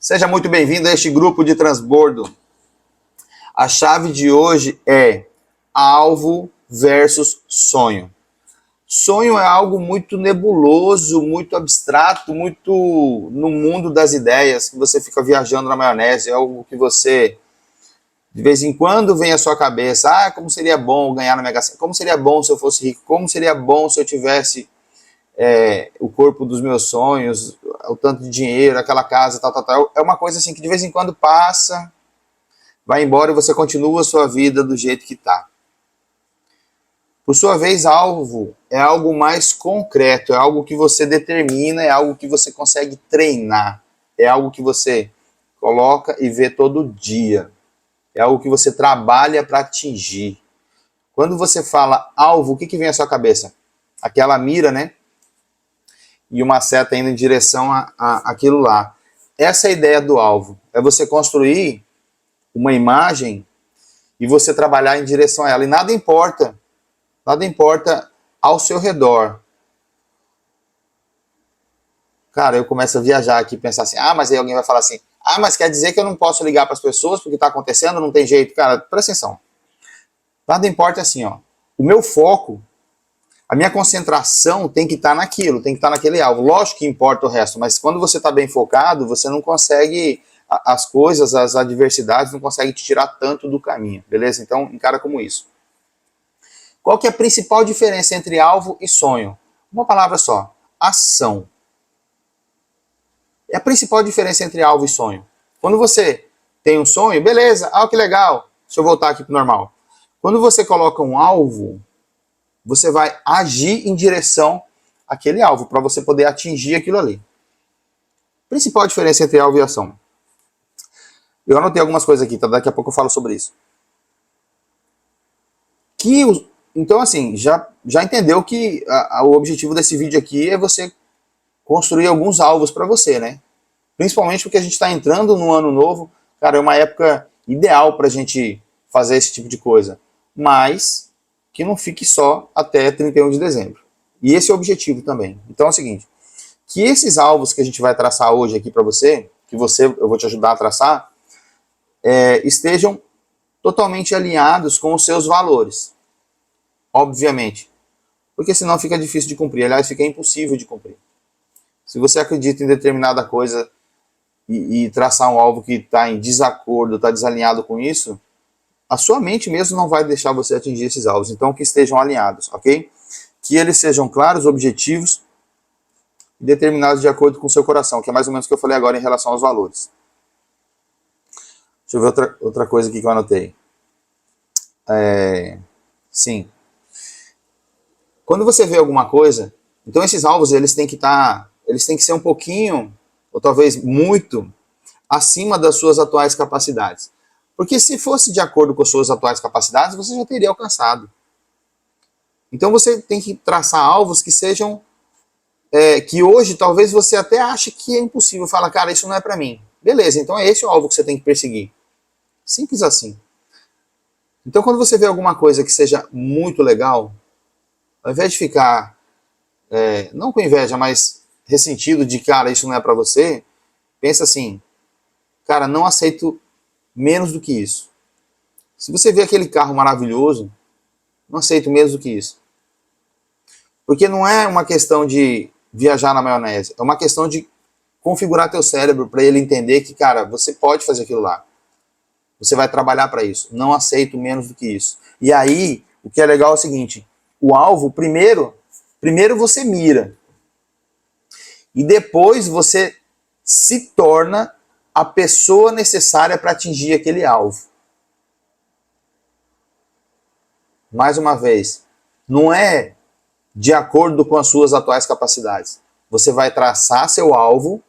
Seja muito bem-vindo a este grupo de transbordo. A chave de hoje é alvo versus sonho. Sonho é algo muito nebuloso, muito abstrato, muito no mundo das ideias, que você fica viajando na maionese, é algo que você, de vez em quando, vem à sua cabeça. Ah, como seria bom ganhar na Mega Sena, como seria bom se eu fosse rico, como seria bom se eu tivesse o corpo dos meus sonhos, o tanto de dinheiro, aquela casa, tal, tal, tal. É uma coisa assim que de vez em quando passa, vai embora e você continua a sua vida do jeito que está. Por sua vez, alvo é algo mais concreto, é algo que você determina, é algo que você consegue treinar, é algo que você coloca e vê todo dia, é algo que você trabalha para atingir. Quando você fala alvo, o que vem à sua cabeça? Aquela mira, né? E uma seta indo em direção àquilo lá. Essa é a ideia do alvo, é você construir uma imagem e você trabalhar em direção a ela. E nada importa ao seu redor. Cara, eu começo a viajar aqui e pensar assim, mas aí alguém vai falar assim, mas quer dizer que eu não posso ligar para as pessoas porque está acontecendo, não tem jeito. Cara, presta atenção. Nada importa assim, ó. O meu foco, a minha concentração tem que estar naquilo, tem que estar naquele alvo. Lógico que importa o resto, mas quando você está bem focado, você não consegue, as coisas, as adversidades não conseguem te tirar tanto do caminho, beleza? Então, encara como isso. Qual que é a principal diferença entre alvo e sonho? Uma palavra só, ação. É a principal diferença entre alvo e sonho. Quando você tem um sonho, beleza, que legal, deixa eu voltar aqui para o normal. Quando você coloca um alvo, você vai agir em direção àquele alvo, para você poder atingir aquilo ali. Principal diferença entre alvo e ação. Eu anotei algumas coisas aqui, tá? Daqui a pouco eu falo sobre isso. Então, assim, já entendeu que o objetivo desse vídeo aqui é você construir alguns alvos para você, né? Principalmente porque a gente está entrando no ano novo. Cara, é uma época ideal para a gente fazer esse tipo de coisa. Mas que não fique só até 31 de dezembro. E esse é o objetivo também. Então é o seguinte, que esses alvos que a gente vai traçar hoje aqui para você, eu vou te ajudar a traçar, estejam totalmente alinhados com os seus valores. Obviamente. Porque senão fica difícil de cumprir. Aliás, fica impossível de cumprir. Se você acredita em determinada coisa e traçar um alvo que está em desacordo, está desalinhado com isso, a sua mente mesmo não vai deixar você atingir esses alvos. Então, que estejam alinhados, ok? Que eles sejam claros, objetivos e determinados de acordo com o seu coração, que é mais ou menos o que eu falei agora em relação aos valores. Deixa eu ver outra coisa aqui que eu anotei. Sim. Quando você vê alguma coisa, então esses alvos eles têm que ser um pouquinho, ou talvez muito, acima das suas atuais capacidades. Porque se fosse de acordo com as suas atuais capacidades, você já teria alcançado. Então você tem que traçar alvos que sejam, que hoje talvez você até ache que é impossível. Fala, cara, isso não é para mim. Beleza, então é esse o alvo que você tem que perseguir. Simples assim. Então quando você vê alguma coisa que seja muito legal, ao invés de ficar, não com inveja, mas ressentido de, cara, isso não é para você, pensa assim, cara, não aceito menos do que isso. Se você vê aquele carro maravilhoso, não aceito menos do que isso. Porque não é uma questão de viajar na maionese, é uma questão de configurar teu cérebro para ele entender que, cara, você pode fazer aquilo lá. Você vai trabalhar para isso. Não aceito menos do que isso. E aí, o que é legal é o seguinte, o alvo, primeiro você mira. E depois você se torna a pessoa necessária para atingir aquele alvo. Mais uma vez, não é de acordo com as suas atuais capacidades. Você vai traçar seu alvo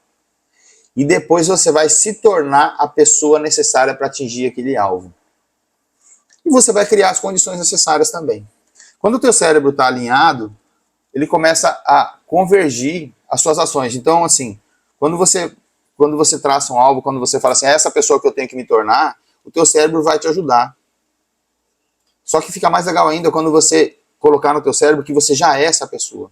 e depois você vai se tornar a pessoa necessária para atingir aquele alvo. E você vai criar as condições necessárias também. Quando o teu cérebro está alinhado, ele começa a convergir as suas ações. Então, assim, quando você traça um alvo, quando você fala assim, é essa pessoa que eu tenho que me tornar, o teu cérebro vai te ajudar. Só que fica mais legal ainda quando você colocar no teu cérebro que você já é essa pessoa.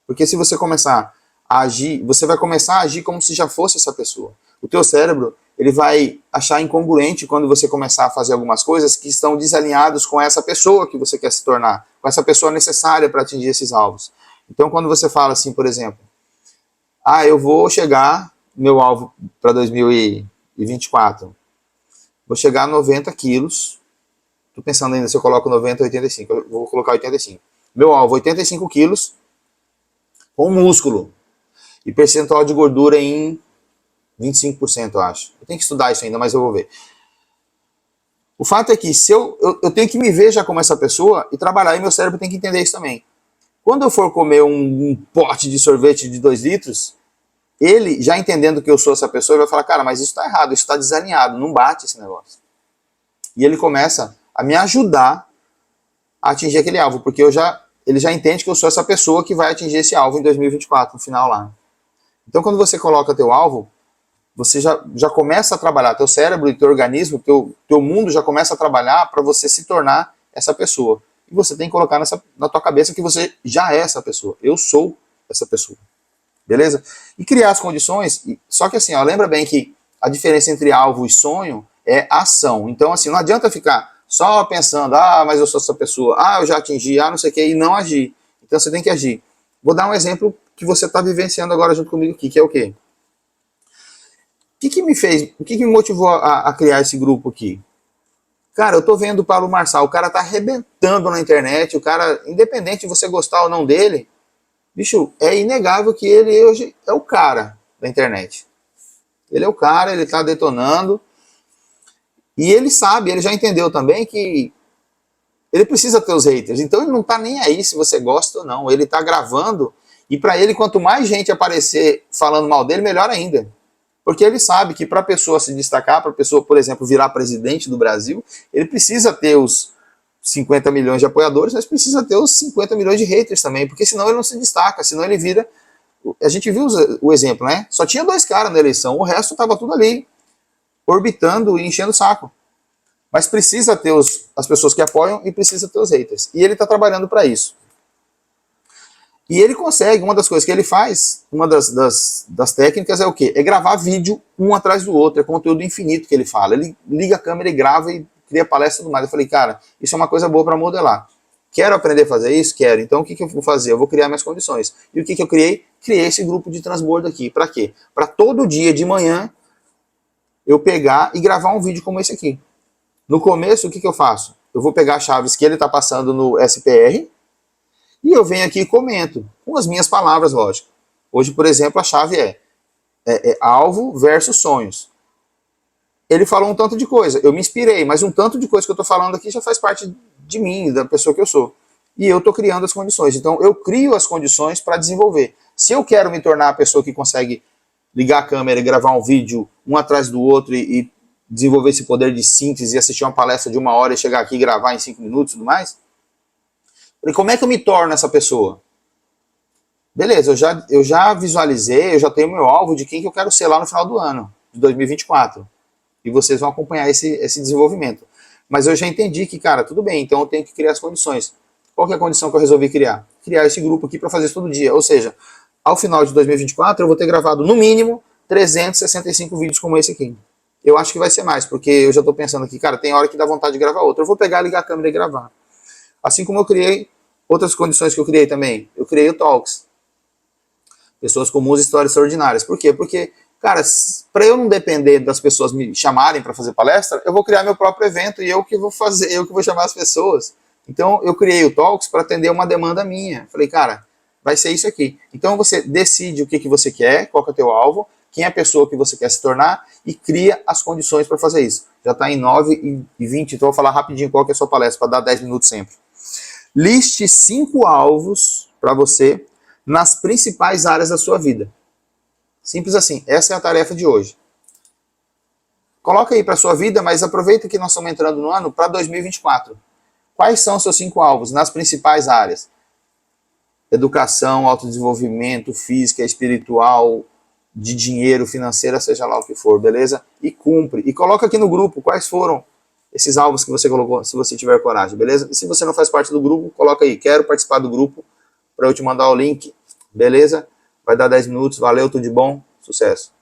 Porque se você começar a agir, você vai começar a agir como se já fosse essa pessoa. O teu cérebro, ele vai achar incongruente quando você começar a fazer algumas coisas que estão desalinhados com essa pessoa que você quer se tornar, com essa pessoa necessária para atingir esses alvos. Então, quando você fala assim, por exemplo, eu vou chegar, meu alvo para 2024, vou chegar a 90 quilos, estou pensando ainda se eu coloco 90 ou 85, eu vou colocar 85. Meu alvo, 85 quilos, com músculo, e percentual de gordura em 25%, eu acho. Eu tenho que estudar isso ainda, mas eu vou ver. O fato é que se eu tenho que me ver já como essa pessoa e trabalhar, e meu cérebro tem que entender isso também. Quando eu for comer um pote de sorvete de 2 litros, ele, já entendendo que eu sou essa pessoa, ele vai falar, cara, mas isso está errado, isso está desalinhado, não bate esse negócio. E ele começa a me ajudar a atingir aquele alvo, porque ele já entende que eu sou essa pessoa que vai atingir esse alvo em 2024, no final lá. Então, quando você coloca teu alvo, você já começa a trabalhar, teu cérebro e teu organismo, teu mundo já começa a trabalhar para você se tornar essa pessoa. E você tem que colocar na tua cabeça que você já é essa pessoa. Eu sou essa pessoa. Beleza? E criar as condições, só que assim, lembra bem que a diferença entre alvo e sonho é ação. Então, assim, não adianta ficar só pensando, mas eu sou essa pessoa, eu já atingi, não sei o que, e não agir. Então você tem que agir. Vou dar um exemplo que você está vivenciando agora junto comigo aqui, que é o quê? O que me motivou a criar esse grupo aqui? Cara, eu tô vendo o Paulo Marçal, o cara tá arrebentando na internet, o cara, independente de você gostar ou não dele, bicho, é inegável que ele hoje é o cara da internet. Ele é o cara, ele tá detonando, e ele sabe, ele já entendeu também que ele precisa ter os haters, então ele não tá nem aí se você gosta ou não, ele tá gravando, e para ele, quanto mais gente aparecer falando mal dele, melhor ainda. Porque ele sabe que para a pessoa se destacar, para a pessoa, por exemplo, virar presidente do Brasil, ele precisa ter os 50 milhões de apoiadores, mas precisa ter os 50 milhões de haters também, porque senão ele não se destaca, senão ele vira... A gente viu o exemplo, né? Só tinha 2 caras na eleição, o resto estava tudo ali, orbitando e enchendo o saco. Mas precisa ter as pessoas que apoiam e precisa ter os haters. E ele está trabalhando para isso. E ele consegue, uma das coisas que ele faz, uma das técnicas é o quê? É gravar vídeo um atrás do outro, é conteúdo infinito que ele fala. Ele liga a câmera e grava e cria palestra e tudo mais. Eu falei, cara, isso é uma coisa boa para modelar. Quero aprender a fazer isso? Quero. Então o que eu vou fazer? Eu vou criar minhas condições. E o que eu criei? Criei esse grupo de transbordo aqui. Para quê? Para todo dia de manhã eu pegar e gravar um vídeo como esse aqui. No começo, o que eu faço? Eu vou pegar as chaves que ele está passando no SPR, e eu venho aqui e comento, com as minhas palavras, lógico. Hoje, por exemplo, a chave é alvo versus sonhos. Ele falou um tanto de coisa, eu me inspirei, mas um tanto de coisa que eu estou falando aqui já faz parte de mim, da pessoa que eu sou. E eu estou criando as condições. Então, eu crio as condições para desenvolver. Se eu quero me tornar a pessoa que consegue ligar a câmera e gravar um vídeo um atrás do outro e desenvolver esse poder de síntese e assistir uma palestra de 1 hora e chegar aqui e gravar em 5 minutos e tudo mais, e como é que eu me torno essa pessoa? Beleza, eu já visualizei, eu já tenho meu alvo de quem que eu quero ser lá no final do ano, de 2024. E vocês vão acompanhar esse desenvolvimento. Mas eu já entendi que, cara, tudo bem, então eu tenho que criar as condições. Qual que é a condição que eu resolvi criar? Criar esse grupo aqui para fazer isso todo dia. Ou seja, ao final de 2024 eu vou ter gravado no mínimo 365 vídeos como esse aqui. Eu acho que vai ser mais, porque eu já estou pensando aqui, cara, tem hora que dá vontade de gravar outra. Eu vou pegar, ligar a câmera e gravar. Assim como eu criei outras condições que eu criei também. Eu criei o Talks. Pessoas comuns e histórias extraordinárias. Por quê? Porque, cara, para eu não depender das pessoas me chamarem para fazer palestra, eu vou criar meu próprio evento e eu que vou fazer, eu que vou chamar as pessoas. Então, eu criei o Talks para atender uma demanda minha. Falei, cara, vai ser isso aqui. Então, você decide o que você quer, qual que é o teu alvo, quem é a pessoa que você quer se tornar e cria as condições para fazer isso. Já está em 9h20, então eu vou falar rapidinho qual que é a sua palestra, para dar 10 minutos sempre. Liste 5 alvos para você nas principais áreas da sua vida. Simples assim, essa é a tarefa de hoje. Coloca aí para a sua vida, mas aproveita que nós estamos entrando no ano para 2024. Quais são os seus 5 alvos nas principais áreas? Educação, autodesenvolvimento, física, espiritual, de dinheiro, financeira, seja lá o que for, beleza? E cumpre. E coloca aqui no grupo quais foram esses alvos que você colocou, se você tiver coragem, beleza? E se você não faz parte do grupo, coloca aí, quero participar do grupo, para eu te mandar o link, beleza? Vai dar 10 minutos, valeu, tudo de bom, sucesso.